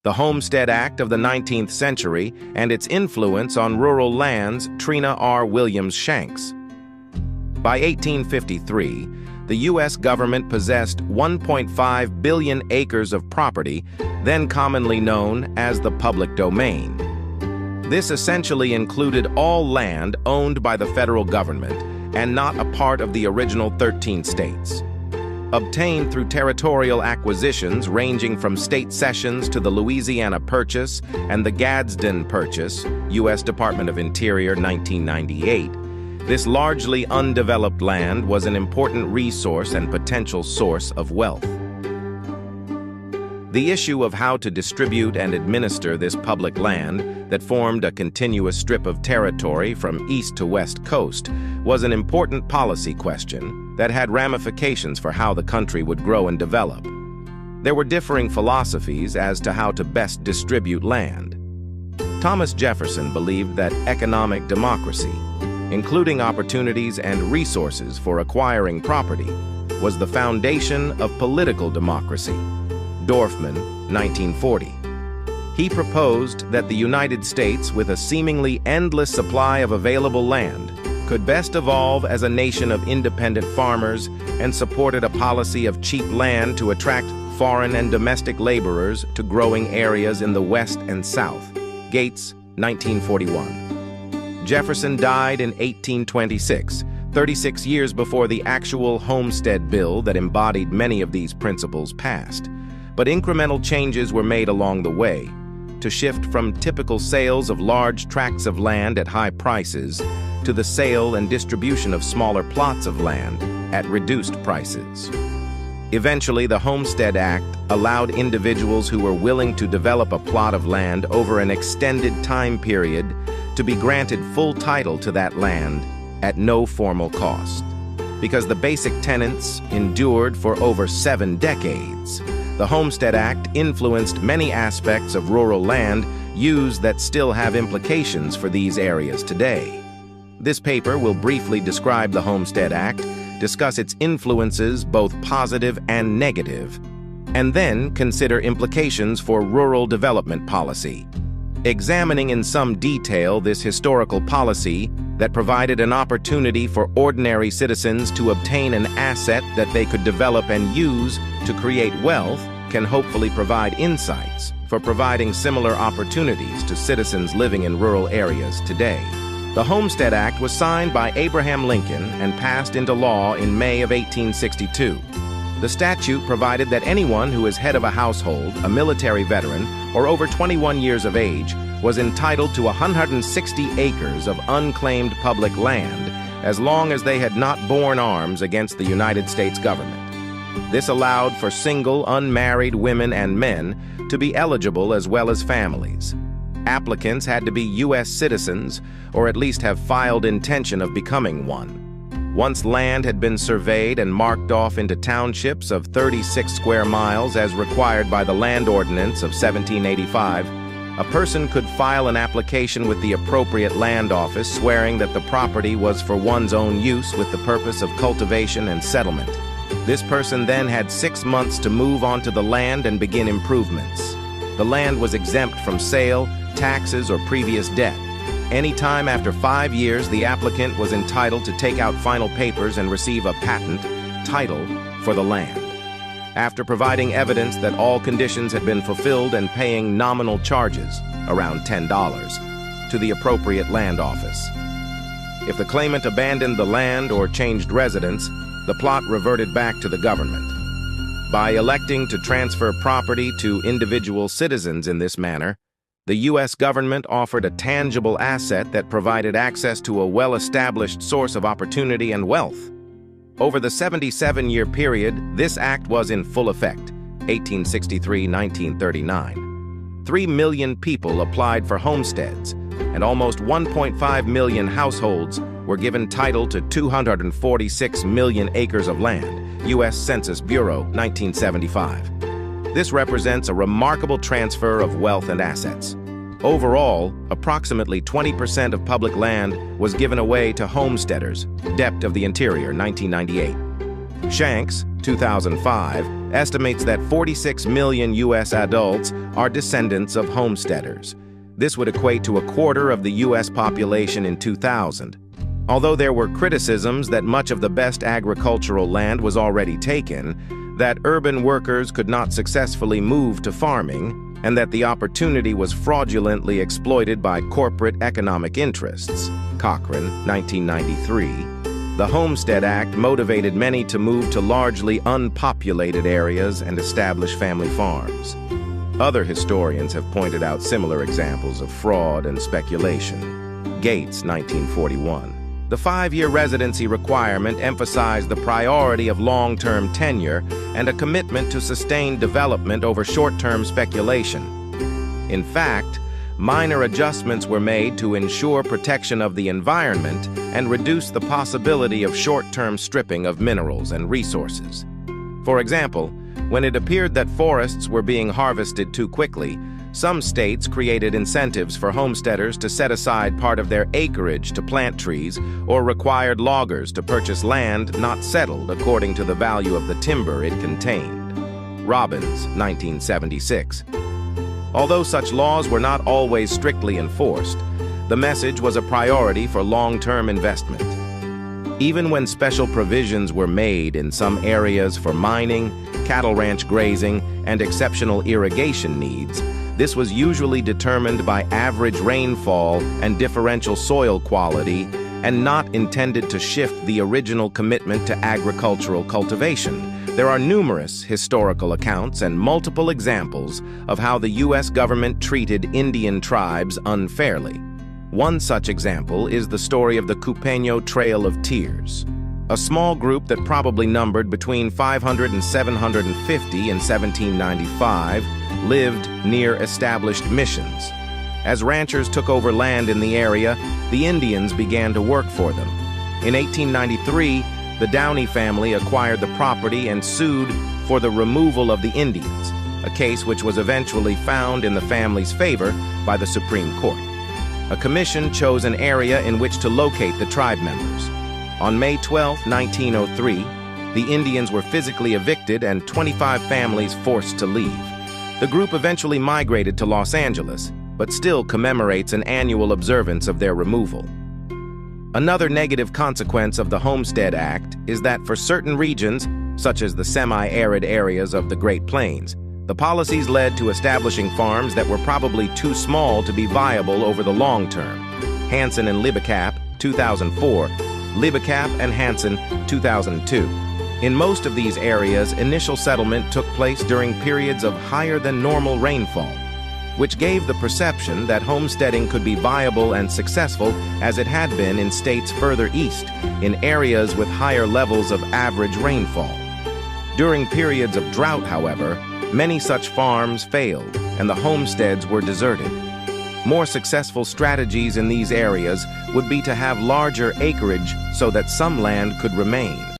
the Homestead Act of the 19th century and its influence on rural lands. Trina R. Williams Shanks. By 1853, the U.S. government possessed 1.5 billion acres of property, then commonly known as the public domain. This essentially included all land owned by the federal government and not a part of the original 13 states. Obtained through territorial acquisitions ranging from state cessions to the Louisiana Purchase and the Gadsden Purchase, U.S. Department of Interior, 1998, this largely undeveloped land was an important resource and potential source of wealth. The issue of how to distribute and administer this public land that formed a continuous strip of territory from east to west coast was an important policy question that had ramifications for how the country would grow and develop. There were differing philosophies as to how to best distribute land. Thomas Jefferson believed that economic democracy, including opportunities and resources for acquiring property, was the foundation of political democracy. Dorfman, 1940. He proposed that the United States, with a seemingly endless supply of available land, could best evolve as a nation of independent farmers and supported a policy of cheap land to attract foreign and domestic laborers to growing areas in the West and South. Gates, 1941. Jefferson died in 1826, 36 years before the actual Homestead Bill that embodied many of these principles passed. But incremental changes were made along the way to shift from typical sales of large tracts of land at high prices to the sale and distribution of smaller plots of land at reduced prices. Eventually, the Homestead Act allowed individuals who were willing to develop a plot of land over an extended time period to be granted full title to that land at no formal cost. Because the basic tenets endured for over 7 decades, the Homestead Act influenced many aspects of rural land use that still have implications for these areas today. This paper will briefly describe the Homestead Act, discuss its influences, both positive and negative, and then consider implications for rural development policy, examining in some detail this historical policy that provided an opportunity for ordinary citizens to obtain an asset that they could develop and use to create wealth, can hopefully provide insights for providing similar opportunities to citizens living in rural areas today. The Homestead Act was signed by Abraham Lincoln and passed into law in May of 1862. The statute provided that anyone who is head of a household, a military veteran, or over 21 years of age was entitled to 160 acres of unclaimed public land as long as they had not borne arms against the United States government. This allowed for single, unmarried women and men to be eligible as well as families. Applicants had to be U.S. citizens or at least have filed intention of becoming one. Once land had been surveyed and marked off into townships of 36 square miles as required by the Land Ordinance of 1785, a person could file an application with the appropriate land office swearing that the property was for one's own use with the purpose of cultivation and settlement. This person then had 6 months to move onto the land and begin improvements. The land was exempt from sale, taxes, or previous debt. Anytime after 5 years, the applicant was entitled to take out final papers and receive a patent, title, for the land. After providing evidence that all conditions had been fulfilled and paying nominal charges, around $10, to the appropriate land office. If the claimant abandoned the land or changed residence, the plot reverted back to the government. By electing to transfer property to individual citizens in this manner, the U.S. government offered a tangible asset that provided access to a well-established source of opportunity and wealth. Over the 77-year period, this act was in full effect, 1863-1939. 3 million people applied for homesteads, and almost 1.5 million households were given title to 246 million acres of land, U.S. Census Bureau, 1975. This represents a remarkable transfer of wealth and assets. Overall, approximately 20% of public land was given away to homesteaders, Dept of the Interior, 1998. Shanks, 2005, estimates that 46 million U.S. adults are descendants of homesteaders. This would equate to a quarter of the U.S. population in 2000. Although there were criticisms that much of the best agricultural land was already taken, that urban workers could not successfully move to farming, and that the opportunity was fraudulently exploited by corporate economic interests. Cochrane, 1993. The Homestead Act motivated many to move to largely unpopulated areas and establish family farms. Other historians have pointed out similar examples of fraud and speculation. Gates, 1941. The 5-year residency requirement emphasized the priority of long-term tenure and a commitment to sustained development over short-term speculation. In fact, minor adjustments were made to ensure protection of the environment and reduce the possibility of short-term stripping of minerals and resources. For example, when it appeared that forests were being harvested too quickly, some states created incentives for homesteaders to set aside part of their acreage to plant trees or required loggers to purchase land not settled according to the value of the timber it contained. Robbins, 1976. Although such laws were not always strictly enforced, the message was a priority for long-term investment. Even when special provisions were made in some areas for mining, cattle ranch grazing, and exceptional irrigation needs, this was usually determined by average rainfall and differential soil quality and not intended to shift the original commitment to agricultural cultivation. There are numerous historical accounts and multiple examples of how the U.S. government treated Indian tribes unfairly. One such example is the story of the Cupeño Trail of Tears, a small group that probably numbered between 500 and 750 in 1795 lived near established missions. As ranchers took over land in the area, the Indians began to work for them. In 1893, the Downey family acquired the property and sued for the removal of the Indians, a case which was eventually found in the family's favor by the Supreme Court. A commission chose an area in which to locate the tribe members. On May 12, 1903, the Indians were physically evicted and 25 families forced to leave. The group eventually migrated to Los Angeles, but still commemorates an annual observance of their removal. Another negative consequence of the Homestead Act is that for certain regions, such as the semi-arid areas of the Great Plains, the policies led to establishing farms that were probably too small to be viable over the long term. Hansen and Libicap, 2004, Libicap and Hansen, 2002. In most of these areas, initial settlement took place during periods of higher than normal rainfall, which gave the perception that homesteading could be viable and successful as it had been in states further east, in areas with higher levels of average rainfall. During periods of drought, however, many such farms failed and the homesteads were deserted. More successful strategies in these areas would be to have larger acreage so that some land could remain.